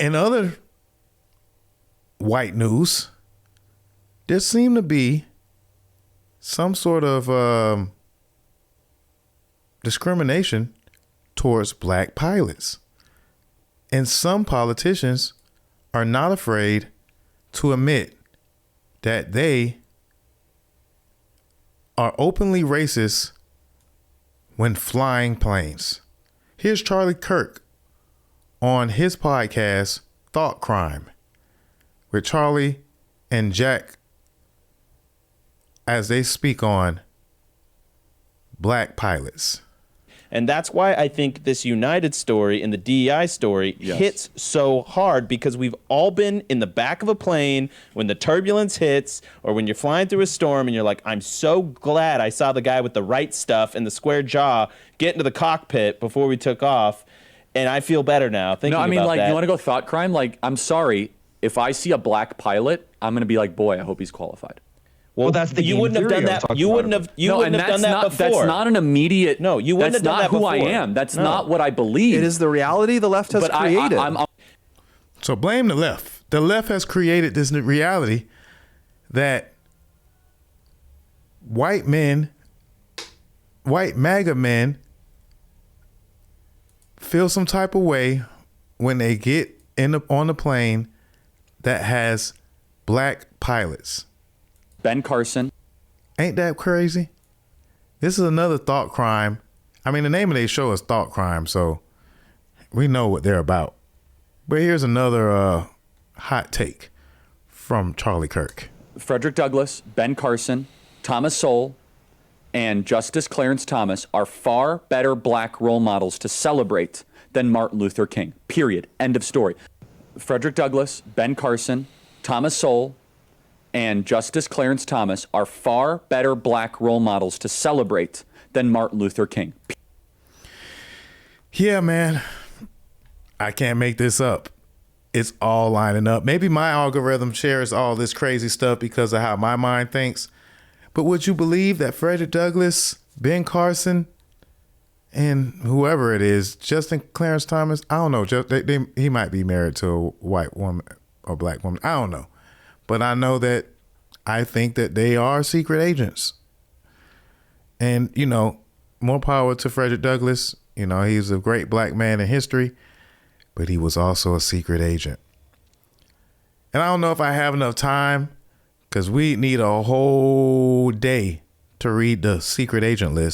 In other white news, there seemed to be some sort of discrimination towards black pilots. And some politicians are not afraid to admit that they are openly racist when flying planes. Here's Charlie Kirk on his podcast, Thought Crime, with Charlie and Jack as they speak on black pilots. And that's why I think this United story and the DEI story hits so hard, because we've all been in the back of a plane when the turbulence hits or when you're flying through a storm and you're like, I'm so glad I saw the guy with the right stuff and the square jaw get into the cockpit before we took off. And I feel better now thinking about that. No, I mean, like, you want to go thought crime? Like, I'm sorry. If I see a black pilot, I'm going to be like, boy, I hope he's qualified. Well, that's the you wouldn't have done that. You wouldn't have. You wouldn't have done that before. That's not an immediate. No, you wouldn't have done that before. That's not who I am. That's not what I believe. It is the reality the left has created. So blame the left. The left has created this reality that white men, white MAGA men, feel some type of way when they get on the plane that has black pilots. Ben Carson. Ain't that crazy? This is another thought crime. I mean, the name of their show is Thought Crime, so we know what they're about. But here's another hot take from Charlie Kirk. Frederick Douglass, Ben Carson, Thomas Sowell, and Justice Clarence Thomas are far better black role models to celebrate than Martin Luther King. Period. End of story. Frederick Douglass, Ben Carson, Thomas Sowell, and Justice Clarence Thomas are far better black role models to celebrate than Martin Luther King. Yeah, man. I can't make this up. It's all lining up. Maybe my algorithm shares all this crazy stuff because of how my mind thinks. But would you believe that Frederick Douglass, Ben Carson, and whoever it is, Justin Clarence Thomas, I don't know. He might be married to a white woman or black woman. I don't know. But I know that I think that they are secret agents. And, you know, more power to Frederick Douglass. You know, he's a great black man in history, but he was also a secret agent. And I don't know if I have enough time, because we need a whole day to read the secret agent list.